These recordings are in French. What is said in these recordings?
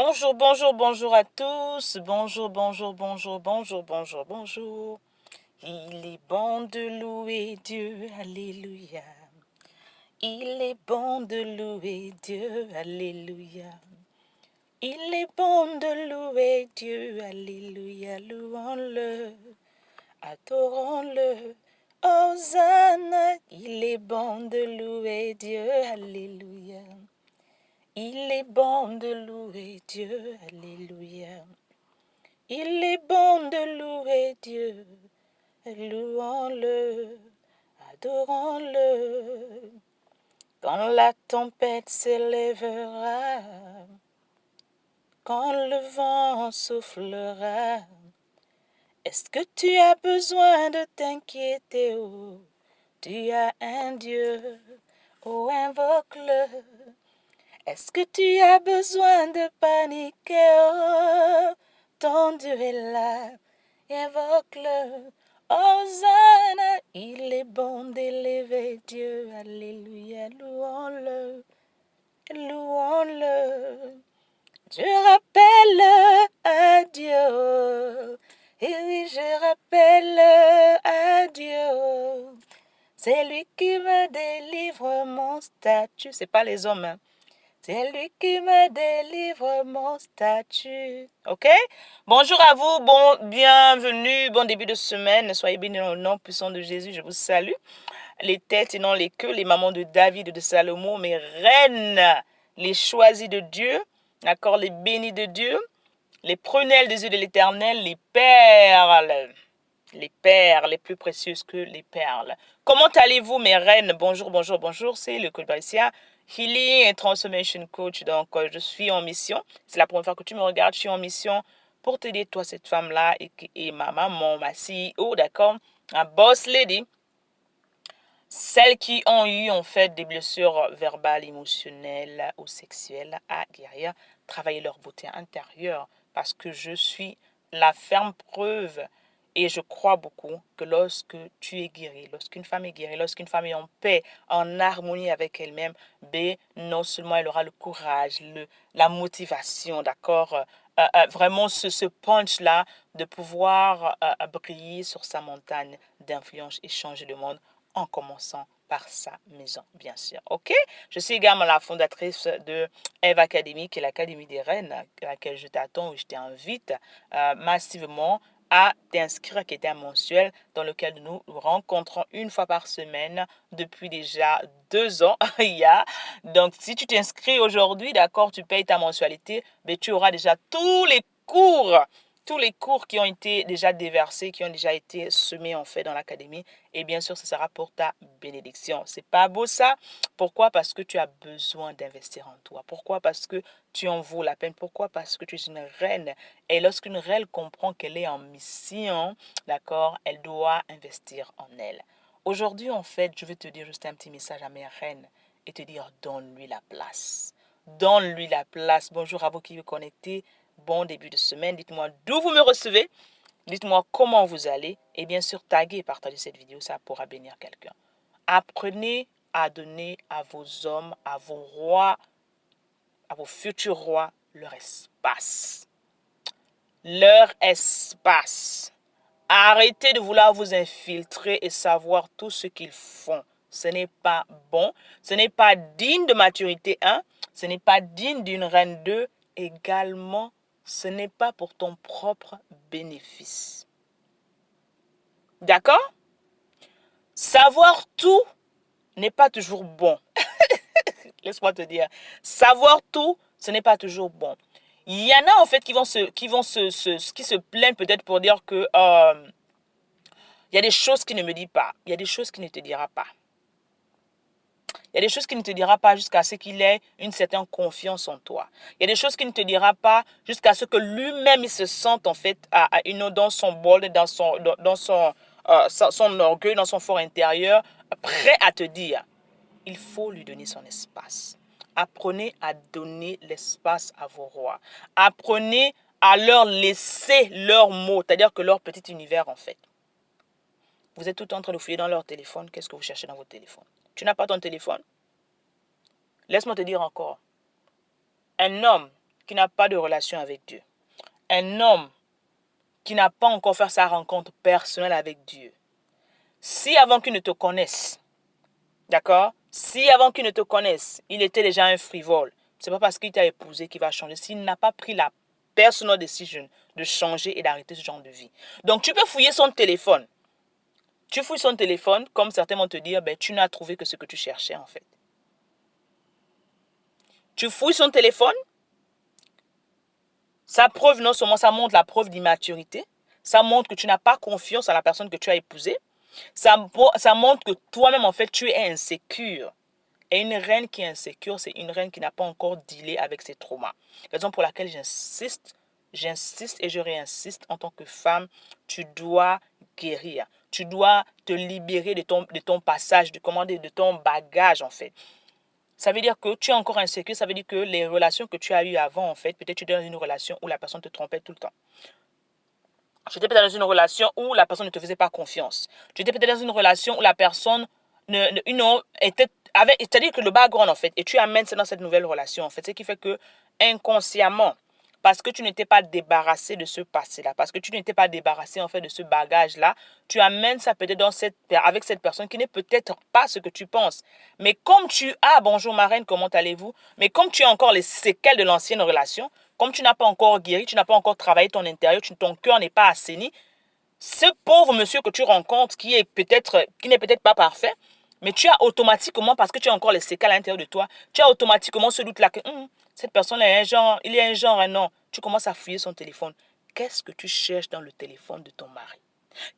Bonjour, bonjour, bonjour à tous. Bonjour, bonjour, bonjour, bonjour, bonjour, bonjour. Il est bon de louer Dieu, alléluia. Il est bon de louer Dieu, alléluia. Il est bon de louer Dieu, alléluia. Louons-le, adorons-le. Hosanna, il est bon de louer Dieu, alléluia. Il est bon de louer Dieu, alléluia. Il est bon de louer Dieu, louons-le, adorons-le. Quand la tempête s'élèvera, quand le vent soufflera, est-ce que tu as besoin de t'inquiéter? Oh, tu as un Dieu, oh invoque-le. Est-ce que tu as besoin de paniquer? Oh, ton Dieu est là, invoque-le. Hosanna, il est bon d'élever Dieu, alléluia, louons-le, louons-le. Je rappelle à Dieu, et oui, je rappelle à Dieu. C'est lui qui me délivre mon statut, c'est pas les hommes, hein. C'est lui qui me délivre mon statut. OK? Bonjour à vous, bienvenue, bon début de semaine. Soyez bénis dans le nom puissant de Jésus, je vous salue. Les têtes et non les queues, les mamans de David et de Salomon, mes reines, les choisis de Dieu, d'accord, les bénis de Dieu, les prunelles des yeux de l'Éternel, les perles les plus précieuses que les perles. Comment allez-vous, mes reines? Bonjour, bonjour, bonjour. C'est le coach Patricia, Healing and Transformation Coach. Donc, je suis en mission. C'est la première fois que tu me regardes. Je suis en mission pour t'aider, toi, cette femme-là, et ma maman, ma CEO, d'accord? Un boss lady. Celles qui ont eu, en fait, des blessures verbales, émotionnelles ou sexuelles à guérir, travailler leur beauté intérieure. Parce que je suis la ferme preuve et je crois beaucoup que lorsque tu es guéri, lorsqu'une femme est guérie, lorsqu'une femme est en paix, en harmonie avec elle-même, non seulement elle aura le courage, la motivation, d'accord, vraiment ce punch-là de pouvoir briller sur sa montagne d'influence et changer le monde en commençant par sa maison, bien sûr. OK? Je suis également la fondatrice de Eve Academy, qui est l'Académie des Reines, à laquelle je t'attends, où je t'invite massivement à t'inscrire, qui est un mensuel dans lequel nous nous rencontrons une fois par semaine depuis déjà 2 ans. Donc, si tu t'inscris aujourd'hui, d'accord, tu payes ta mensualité, mais tu auras déjà tous les cours qui ont été déjà déversés, qui ont déjà été semés en fait dans l'académie. Et bien sûr, ce sera pour ta bénédiction. C'est pas beau ça? Pourquoi? Parce que tu as besoin d'investir en toi. Pourquoi? Parce que tu en vaux la peine. Pourquoi? Parce que tu es une reine. Et lorsqu'une reine comprend qu'elle est en mission, d'accord, elle doit investir en elle. Aujourd'hui, en fait, je vais te dire juste un petit message à mes reines et te dire, donne-lui la place. Donne-lui la place. Bonjour à vous qui vous connectez. Bon début de semaine. Dites-moi d'où vous me recevez. Dites-moi comment vous allez. Et bien sûr, taguez et partagez cette vidéo. Ça pourra bénir quelqu'un. Apprenez à donner à vos hommes, à vos rois, à vos futurs rois, leur espace. Leur espace. Arrêtez de vouloir vous infiltrer et savoir tout ce qu'ils font. Ce n'est pas bon. Ce n'est pas digne de maturité 1. Ce n'est pas digne d'une reine 2. Également, ce n'est pas pour ton propre bénéfice. D'accord? Savoir tout n'est pas toujours bon. Laisse-moi te dire. Savoir tout, ce n'est pas toujours bon. Il y en a en fait qui se plaignent peut-être pour dire que il y a des choses qu'il ne me dit pas. Il y a des choses qu'il ne te dira pas. Il y a des choses qu'il ne te dira pas jusqu'à ce qu'il ait une certaine confiance en toi. Il y a des choses qu'il ne te dira pas jusqu'à ce que lui-même il se sente en fait dans son bol, son orgueil, dans son fort intérieur, prêt à te dire. Il faut lui donner son espace. Apprenez à donner l'espace à vos rois. Apprenez à leur laisser leurs mots, c'est-à-dire que leur petit univers en fait. Vous êtes tout en train de fouiller dans leur téléphone. Qu'est-ce que vous cherchez dans votre téléphone? Tu n'as pas ton téléphone? Laisse-moi te dire encore. Un homme qui n'a pas de relation avec Dieu, un homme qui n'a pas encore fait sa rencontre personnelle avec Dieu, si avant qu'il ne te connaisse, d'accord, si avant qu'il ne te connaisse, il était déjà un frivole, c'est pas parce qu'il t'a épousé qu'il va changer. S'il n'a pas pris la personal decision de changer et d'arrêter ce genre de vie. Donc, tu peux fouiller son téléphone. Tu fouilles son téléphone, comme certains vont te dire, ben, tu n'as trouvé que ce que tu cherchais, en fait. Tu fouilles son téléphone. Ça preuve, non seulement ça montre la preuve d'immaturité, ça montre que tu n'as pas confiance en la personne que tu as épousée. Ça montre que toi-même, en fait, tu es insécure. Et une reine qui est insécure, c'est une reine qui n'a pas encore dealé avec ses traumas. Raison pour laquelle j'insiste et je réinsiste en tant que femme, tu dois guérir. Tu dois te libérer de ton passage, de ton bagage, en fait. Ça veut dire que tu es encore insécure, ça veut dire que les relations que tu as eues avant, en fait, peut-être tu étais dans une relation où la personne te trompait tout le temps. Tu étais peut-être dans une relation où la personne ne te faisait pas confiance. Tu étais peut-être dans une relation où la personne c'est-à-dire que le background, en fait, et tu amènes ça dans cette nouvelle relation, en fait, ce qui fait que inconsciemment, parce que tu n'étais pas débarrassé de ce passé-là, parce que tu n'étais pas débarrassé, en fait, de ce bagage-là, tu amènes ça peut-être avec cette personne qui n'est peut-être pas ce que tu penses. Mais comme tu as, bonjour ma reine, comment allez-vous? Mais comme tu as encore les séquelles de l'ancienne relation, comme tu n'as pas encore guéri, tu n'as pas encore travaillé ton intérieur, ton cœur n'est pas assaini, ce pauvre monsieur que tu rencontres qui n'est peut-être pas parfait, mais tu as automatiquement, parce que tu as encore les séquelles à l'intérieur de toi, tu as automatiquement ce doute-là que cette personne est un genre, il est un genre, non. Tu commences à fouiller son téléphone. Qu'est-ce que tu cherches dans le téléphone de ton mari?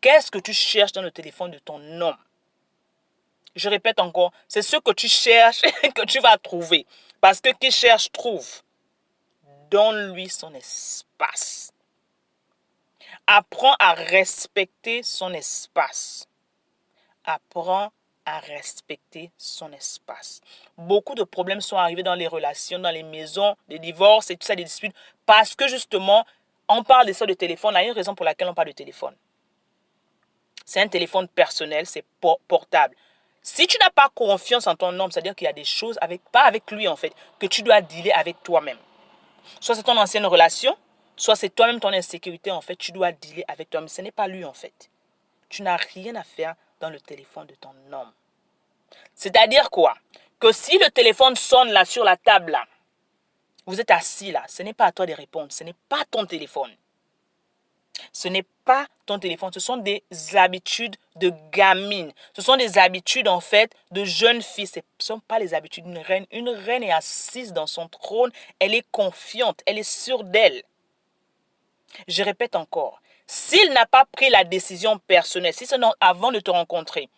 Qu'est-ce que tu cherches dans le téléphone de ton homme? Je répète encore, c'est ce que tu cherches que tu vas trouver. Parce que qui cherche, trouve. Donne-lui son espace. Apprends à respecter son espace. Apprends à respecter son espace. Beaucoup de problèmes sont arrivés dans les relations, dans les maisons, des divorces et tout ça, des disputes, parce que justement, on parle de ça de téléphone. Il y a une raison pour laquelle on parle de téléphone. C'est un téléphone personnel, c'est portable. Si tu n'as pas confiance en ton homme, c'est-à-dire qu'il y a des choses, pas avec lui en fait, que tu dois dealer avec toi-même. Soit c'est ton ancienne relation, soit c'est toi-même ton insécurité en fait, tu dois dealer avec toi-même. Ce n'est pas lui en fait. Tu n'as rien à faire dans le téléphone de ton homme. C'est-à-dire quoi? Que si le téléphone sonne là sur la table là, vous êtes assis là, ce n'est pas à toi de répondre, ce n'est pas ton téléphone. Ce n'est pas ton téléphone, ce sont des habitudes de gamine. Ce sont des habitudes en fait de jeune fille. Ce ne sont pas les habitudes d'une reine. Une reine est assise dans son trône, elle est confiante, elle est sûre d'elle. Je répète encore, s'il n'a pas pris la décision personnelle, si c'est avant de te rencontrer,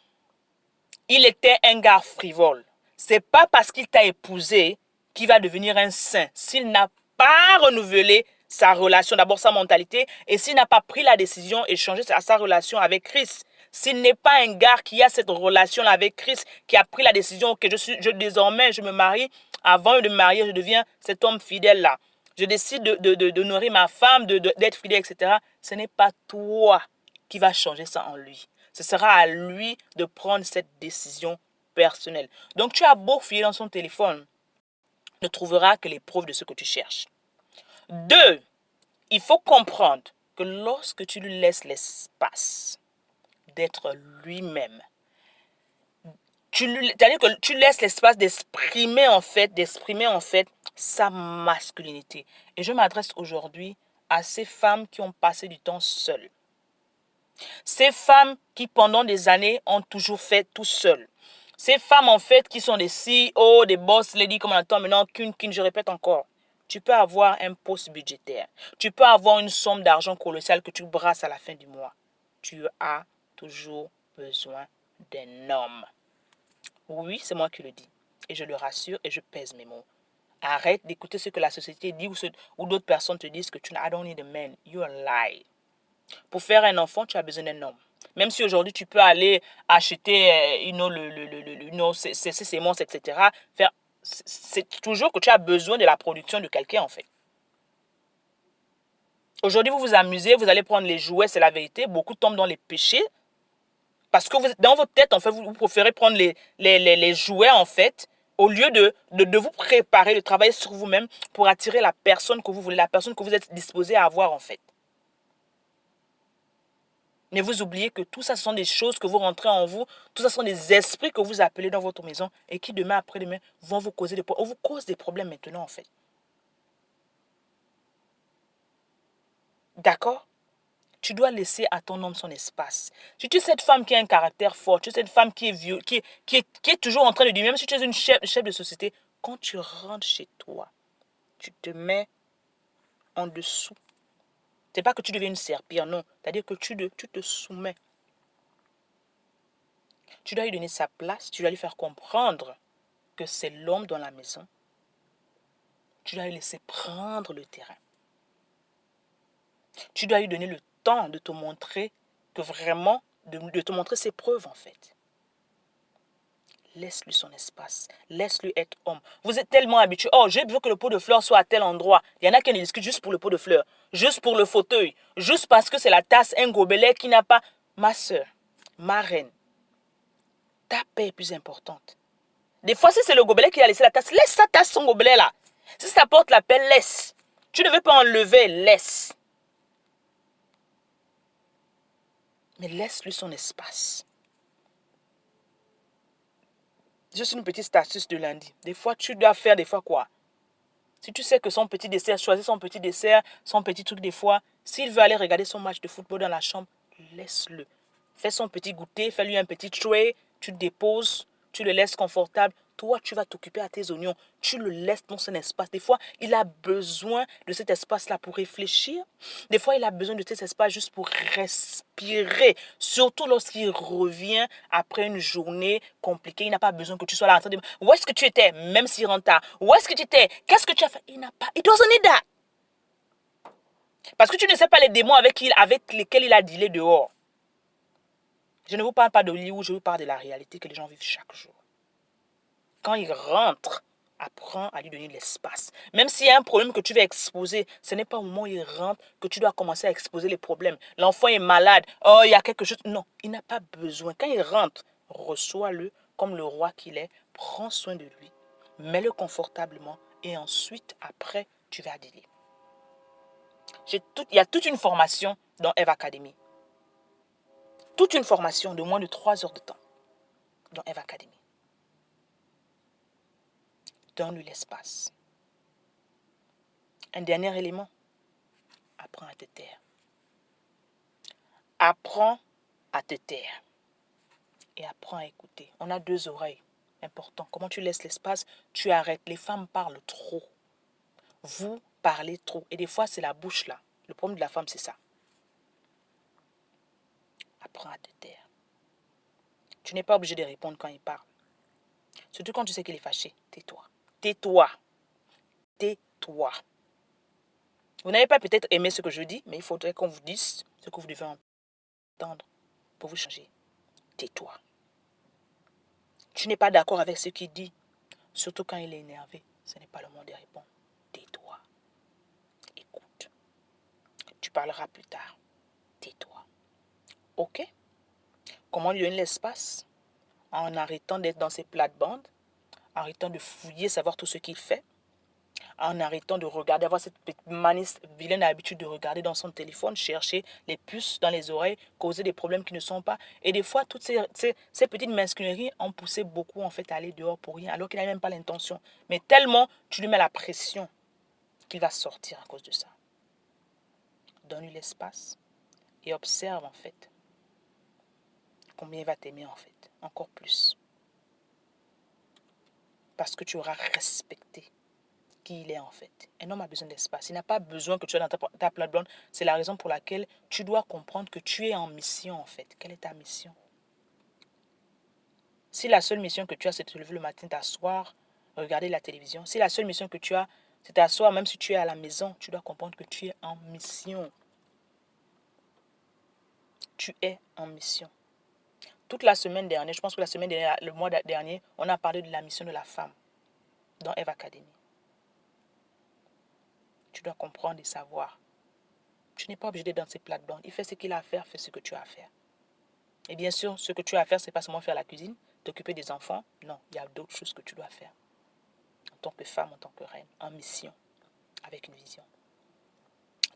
il était un gars frivole. C'est pas parce qu'il t'a épousé qu'il va devenir un saint. S'il n'a pas renouvelé sa relation, d'abord sa mentalité, et s'il n'a pas pris la décision et changé sa relation avec Christ, s'il n'est pas un gars qui a cette relation-là avec Christ, qui a pris la décision que désormais je me marie, avant de me marier, je deviens cet homme fidèle-là. Je décide de nourrir ma femme, d'être fidèle, etc. Ce n'est pas toi qui vas changer ça en lui. Ce sera à lui de prendre cette décision personnelle. Donc tu as beau fouiller dans son téléphone, ne trouveras que les preuves de ce que tu cherches. 2, il faut comprendre que lorsque tu lui laisses l'espace d'être lui-même, c'est-à-dire que tu laisses l'espace d'exprimer en fait sa masculinité. Et je m'adresse aujourd'hui à ces femmes qui ont passé du temps seules. Ces femmes qui pendant des années ont toujours fait tout seules. Ces femmes en fait qui sont des CEO, des boss ladies comme on entend maintenant, je répète encore. Tu peux avoir un poste budgétaire. Tu peux avoir une somme d'argent colossale que tu brasses à la fin du mois. Tu as toujours besoin d'un homme. Oui, c'est moi qui le dis. Et je le rassure et je pèse mes mots. Arrête d'écouter ce que la société dit ou d'autres personnes te disent que tu n'as I don't need a man. You are lying. Pour faire un enfant, tu as besoin d'un homme. Même si aujourd'hui, tu peux aller acheter ces semences, etc. C'est toujours que tu as besoin de la production de quelqu'un, en fait. Aujourd'hui, vous vous amusez, vous allez prendre les jouets, c'est la vérité. Beaucoup tombent dans les péchés. Parce que dans votre tête, en fait, vous préférez prendre les jouets, en fait, Au lieu de vous préparer, de travailler sur vous-même pour attirer la personne que vous voulez, la personne que vous êtes disposé à avoir en fait. Mais vous oubliez que tout ça, ce sont des choses que vous rentrez en vous. Tout ça, ce sont des esprits que vous appelez dans votre maison et qui, demain après-demain, vont vous causer des problèmes. On vous cause des problèmes maintenant, en fait. D'accord? Tu dois laisser à ton homme son espace. Si tu es cette femme qui a un caractère fort, tu es cette femme qui est vieux, qui est toujours en train de dire, même si tu es une chef de société, quand tu rentres chez toi, tu te mets en dessous. C'est pas que tu deviens une serpillère, non. C'est-à-dire que tu te soumets. Tu dois lui donner sa place, tu dois lui faire comprendre que c'est l'homme dans la maison. Tu dois lui laisser prendre le terrain. Tu dois lui donner le temps de te montrer que vraiment, de te montrer ses preuves en fait. Laisse-lui son espace. Laisse-lui être homme. Vous êtes tellement habitués. Oh, j'ai besoin que le pot de fleurs soit à tel endroit. Il y en a qui en discutent juste pour le pot de fleurs. Juste pour le fauteuil. Juste parce que c'est la tasse, un gobelet qui n'a pas... Ma soeur, ma reine, ta paix est plus importante. Des fois, si c'est le gobelet qui a laissé la tasse, laisse sa tasse, son gobelet là. Si ça porte la paix, laisse. Tu ne veux pas enlever, laisse. Mais laisse-lui son espace. Juste une petite astuce de lundi. Des fois, tu dois faire des fois quoi? Si tu sais que son petit dessert, choisis son petit dessert, son petit truc des fois. S'il veut aller regarder son match de football dans la chambre, laisse-le. Fais son petit goûter, fais-lui un petit tray, tu déposes, tu le laisses confortable. Toi, tu vas t'occuper à tes oignons. Tu le laisses dans son espace. Des fois, il a besoin de cet espace-là pour réfléchir. Des fois, il a besoin de cet espace juste pour respirer. Surtout lorsqu'il revient après une journée compliquée. Il n'a pas besoin que tu sois là en train de dire où est-ce que tu étais, même s'il rentre tard. Où est-ce que tu étais? Qu'est-ce que tu as fait? Il n'a pas. It doesn't need that. Parce que tu ne sais pas les démons avec lesquels il a dealé dehors. Je ne vous parle pas de Hollywood, je vous parle de la réalité que les gens vivent chaque jour. Quand il rentre, apprends à lui donner l'espace. Même s'il y a un problème que tu veux exposer, ce n'est pas au moment où il rentre que tu dois commencer à exposer les problèmes. L'enfant est malade, oh, il y a quelque chose. Non, il n'a pas besoin. Quand il rentre, reçois-le comme le roi qu'il est, prends soin de lui, mets-le confortablement et ensuite, après, tu vas dealer. Il y a toute une formation dans Eve Academy. Toute une formation de moins de 3 heures de temps dans Eve Academy. Donne-lui l'espace. Un dernier élément, apprends à te taire. Apprends à te taire. Et apprends à écouter. On a 2 oreilles. Important. Comment tu laisses l'espace? Tu arrêtes. Les femmes parlent trop. Vous parlez trop. Et des fois, c'est la bouche là. Le problème de la femme, c'est ça. Apprends à te taire. Tu n'es pas obligé de répondre quand il parle. Surtout quand tu sais qu'il est fâché. Tais-toi. Tais-toi. Tais-toi. Vous n'avez pas peut-être aimé ce que je dis, mais il faudrait qu'on vous dise ce que vous devez entendre pour vous changer. Tais-toi. Tu n'es pas d'accord avec ce qu'il dit, surtout quand il est énervé. Ce n'est pas le moment de répondre. Tais-toi. Écoute. Tu parleras plus tard. Tais-toi. Ok? Comment lui donner l'espace? En arrêtant d'être dans ses plates-bandes, en arrêtant de fouiller, savoir tout ce qu'il fait, en arrêtant de regarder, avoir cette vilaine habitude de regarder dans son téléphone, chercher les puces dans les oreilles, causer des problèmes qui ne sont pas. Et des fois, toutes ces petites mesquineries ont poussé beaucoup en fait à aller dehors pour rien, alors qu'il n'a même pas l'intention. Mais tellement tu lui mets la pression qu'il va sortir à cause de ça. Donne-lui l'espace et observe en fait combien il va t'aimer en fait, encore plus. Parce que tu auras respecté qui il est en fait. Un homme a besoin d'espace. Il n'a pas besoin que tu sois dans ta plate-blonde. C'est la raison pour laquelle tu dois comprendre que tu es en mission en fait. Quelle est ta mission? Si la seule mission que tu as, c'est de te lever le matin, t'asseoir, regarder la télévision. Si la seule mission que tu as, c'est t'asseoir, même si tu es à la maison, tu dois comprendre que tu es en mission. Tu es en mission. Toute la semaine dernière, je pense que la semaine dernière, le mois dernier, on a parlé de la mission de la femme dans Eve Academy. Tu dois comprendre et savoir. Tu n'es pas obligé d'être dans ces plates-bandes. Il fait ce qu'il a à faire, fais ce que tu as à faire. Et bien sûr, ce que tu as à faire, ce n'est pas seulement faire la cuisine, t'occuper des enfants. Non, il y a d'autres choses que tu dois faire. tant que femme, en tant que reine, en mission, avec une vision.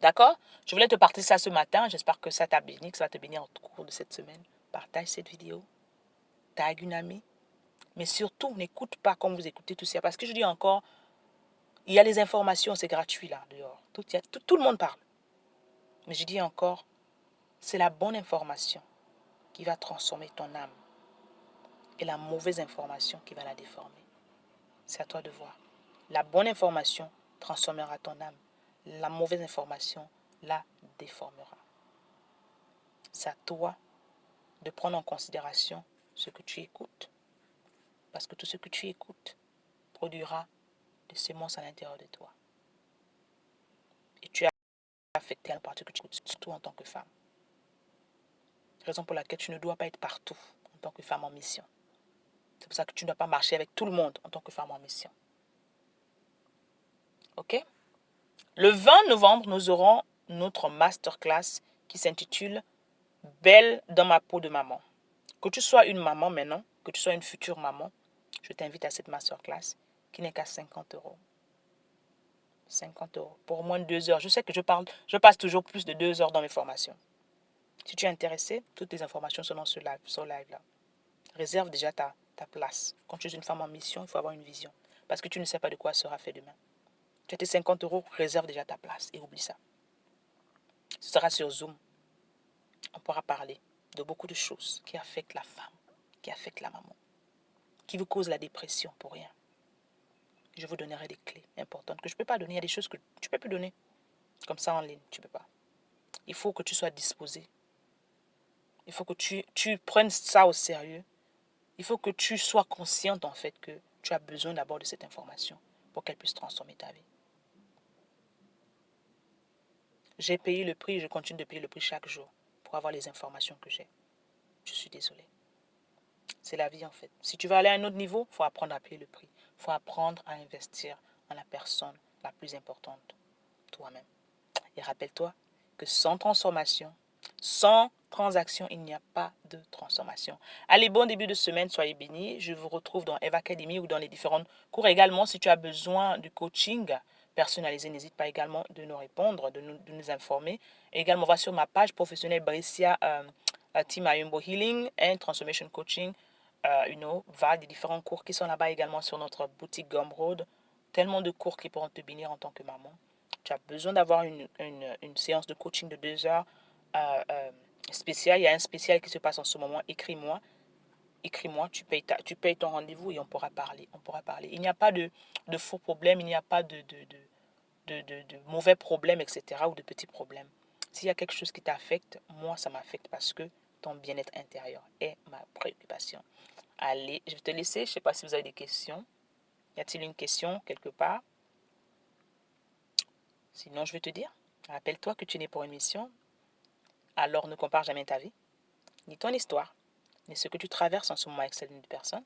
D'accord? Je voulais te partager ça ce matin. J'espère que ça t'a béni, que ça va te bénir au cours de cette semaine. Partage cette vidéo. Tag une amie. Mais surtout, n'écoute pas comme vous écoutez tout ça. Parce que je dis encore, il y a les informations, c'est gratuit là, dehors. Tout le monde parle. Mais je dis encore, c'est la bonne information qui va transformer ton âme. Et la mauvaise information qui va la déformer. C'est à toi de voir. La bonne information transformera ton âme. La mauvaise information la déformera. C'est à toi de prendre en considération ce que tu écoutes. Parce que tout ce que tu écoutes produira des semences à l'intérieur de toi. Et tu es affecté à la partie que tu écoutes, surtout en tant que femme. Raison pour laquelle tu ne dois pas être partout en tant que femme en mission. C'est pour ça que tu ne dois pas marcher avec tout le monde en tant que femme en mission. Ok? Le 20 novembre, nous aurons notre masterclass qui s'intitule « Belle dans ma peau de maman ». Que tu sois une maman maintenant, que tu sois une future maman, je t'invite à cette masterclass qui n'est qu'à 50 €. 50 € pour au moins 2 heures. Je sais que je passe toujours plus de 2 heures dans mes formations. Si tu es intéressé, toutes les informations sont dans ce live-là. Réserve déjà ta place. Quand tu es une femme en mission, il faut avoir une vision. Parce que tu ne sais pas de quoi sera fait demain. Tu as tes 50 €, réserve déjà ta place et oublie ça. Ce sera sur Zoom. On pourra parler de beaucoup de choses qui affectent la femme, qui affectent la maman, qui vous causent la dépression pour rien. Je vous donnerai des clés importantes que je ne peux pas donner. Il y a des choses que tu ne peux plus donner. Comme ça en ligne, tu ne peux pas. Il faut que tu sois disposé. Il faut que tu prennes ça au sérieux. Il faut que tu sois consciente en fait que tu as besoin d'abord de cette information pour qu'elle puisse transformer ta vie. J'ai payé le prix et je continue de payer le prix chaque jour pour avoir les informations que j'ai. Je suis désolée. C'est la vie en fait. Si tu veux aller à un autre niveau, il faut apprendre à payer le prix. Il faut apprendre à investir en la personne la plus importante, toi-même. Et rappelle-toi que sans transformation, sans transaction, il n'y a pas de transformation. Allez, bon début de semaine, soyez bénis. Je vous retrouve dans Eve Academy ou dans les différents cours. Également, si tu as besoin du coaching personnalisé, n'hésite pas également de nous répondre, de nous informer. Et également, va sur ma page professionnelle Bricia Team Ayumbo Healing and Transformation Coaching. Va des différents cours qui sont là-bas également sur notre boutique Gumroad. Tellement de cours qui pourront te bénir en tant que maman. Tu as besoin d'avoir une séance de coaching de 2 heures spéciale. Il y a un spécial qui se passe en ce moment. Écris-moi, tu payes ton rendez-vous et on pourra parler. Il n'y a pas de faux problèmes, il n'y a pas de mauvais problèmes, etc. ou de petits problèmes. S'il y a quelque chose qui t'affecte, moi, ça m'affecte parce que ton bien-être intérieur est ma préoccupation. Allez, je vais te laisser. Je ne sais pas si vous avez des questions. Y a-t-il une question quelque part? Sinon, je vais te dire, rappelle-toi que tu es né pour une mission, alors ne compare jamais ta vie, ni ton histoire, ni ce que tu traverses en ce moment avec certaines personnes.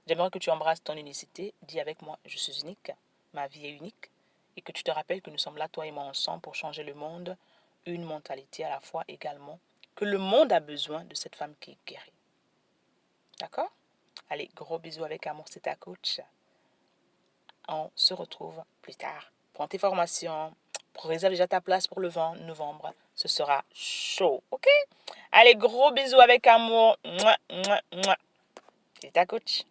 J'aimerais que tu embrasses ton unicité, dis avec moi, je suis unique, ma vie est unique, et que tu te rappelles que nous sommes là, toi et moi, ensemble, pour changer le monde, une mentalité à la fois également, que le monde a besoin de cette femme qui est guérie. D'accord? Allez, gros bisous avec amour, c'est ta coach. On se retrouve plus tard. Prends tes formations. Réserve déjà ta place pour le 20 novembre. Ce sera chaud, ok? Allez, gros bisous avec amour. Mouah, mouah, mouah. C'est ta coach.